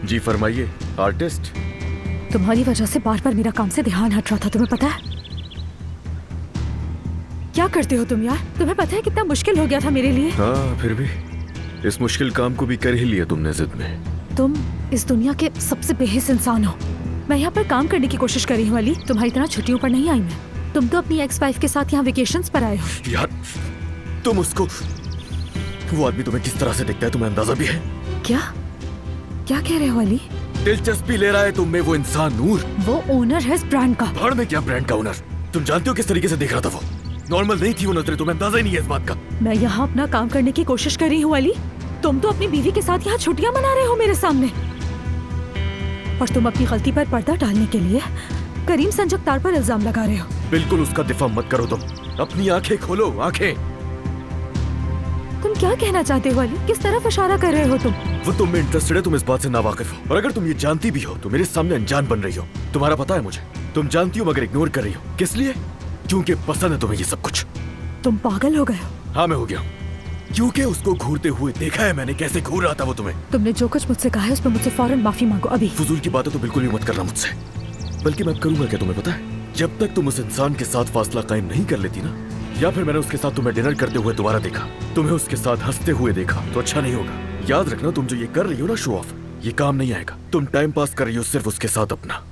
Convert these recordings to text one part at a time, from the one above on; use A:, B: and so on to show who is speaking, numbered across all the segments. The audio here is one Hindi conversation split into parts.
A: जी फरमाइए आर्टिस्ट।
B: तुम्हारी वजह से बार बार मेरा काम से ध्यान हट रहा था, तुम्हें पता है? क्या करते हो तुम यार? तुम्हें पता है कितना मुश्किल हो गया था मेरे लिए?
A: हाँ, फिर भी इस मुश्किल काम को भी कर ही लिया तुमने जिद में।
B: तुम इस दुनिया के सबसे बेहिस इंसान हो। मैं यहाँ पर काम करने की कोशिश कर रही हूँ अली, तुम्हारी तरह छुट्टियों पर नहीं आई मैं। तुम तो अपनी एक्स वाइफ के साथ यहाँ वेकेशंस पर आए हो।
A: यार तुम उसको, वो आदमी तुम्हें किस तरह से दिखता है तुम्हें अंदाजा भी है?
B: क्या क्या कह रहे हो अली?
A: दिलचस्पी ले रहा है तुम में वो इंसान नूर।
B: वो ओनर है इस ब्रांड का।
A: भाड़ में क्या ब्रांड का ओनर? तुम जानते हो किस तरीके से देख रहा था वो? नॉर्मल नहीं थी वो नजरें, तुम्हें अंदाजा ही नहीं है इस बात का।
B: मैं यहाँ अपना काम करने की कोशिश कर रही हूँ अली, तुम तो अपनी बीवी के साथ यहाँ छुट्टियाँ मना रहे हो मेरे सामने। और तुम अपनी गलती पर पर्दा डालने के लिए करीम संजकतार पर इल्जाम लगा रहे हो।
A: बिल्कुल उसका दिफा मत करो तुम, अपनी आंखें खोलो, आंखें।
B: तुम क्या कहना चाहते हो अली? किस तरफ इशारा कर रहे हो तुम?
A: वो तुम में इंटरेस्टेड है, तुम इस बात से नावाकिफ हो। और अगर तुम ये जानती भी हो तो मेरे सामने अनजान बन रही हो। तुम्हारा पता है मुझे, तुम जानती हो मगर इग्नोर कर रही हो। किस लिए? क्योंकि पसंद है तुम्हें ये सब कुछ।
B: तुम पागल हो गए हो?
A: हाँ मैं हो गया हूँ, क्योंकि उसको घूरते हुए देखा है मैंने, कैसे घूर रहा था वो तुम्हें।
B: तुमने जो कुछ मुझसे कहा है उस पर मुझसे फौरन माफी मांगो अभी।
A: फजूल की बातें तो बिल्कुल भी मत करना मुझसे। बल्कि मैं करूंगा क्या तुम्हें पता है? जब तक तुम उस इंसान के साथ फासला कायम नहीं कर लेती ना, या फिर मैंने उसके साथ तुम्हें डिनर करते हुए दोबारा देखा, तुम्हें उसके साथ हंसते हुए देखा, तो अच्छा नहीं होगा। याद रखना, तुम जो ये कर रही हो ना, शो ऑफ, ये काम नहीं आएगा। तुम टाइम पास कर रही हो सिर्फ उसके साथ अपना।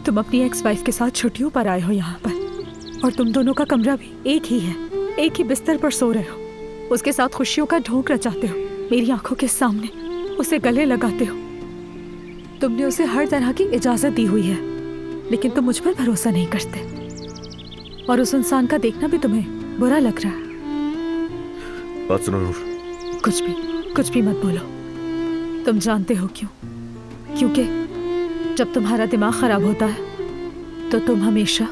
B: तुम अपनी एक्स वाइफ के साथ छुट्टियों पर आए हो यहाँ पर, और तुम दोनों का कमरा भी एक ही है, एक ही बिस्तर पर सो रहे हो। उसके साथ खुशियों का ढोंग रचाते हो, मेरी आंखों के सामने उसे गले लगाते हो। तुमने उसे हर तरह की इजाजत दी हुई है, लेकिन तुम मुझ पर भरोसा नहीं करते, और उस इंसान का देखना भी तुम्हें बुरा लग रहा है।
A: बात सुनो नूर।
B: कुछ भी मत बोलो। तुम जानते हो क्यों? क्योंकि जब तुम्हारा दिमाग खराब होता है तो तुम हमेशा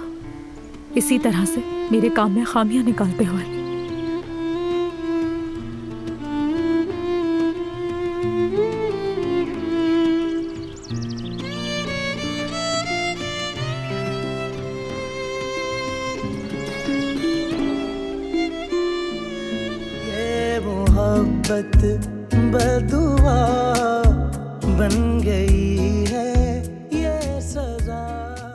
B: इसी तरह से मेरे काम में खामियां निकालते हो।
C: ये मोहब्बत बदुआ बन गई है,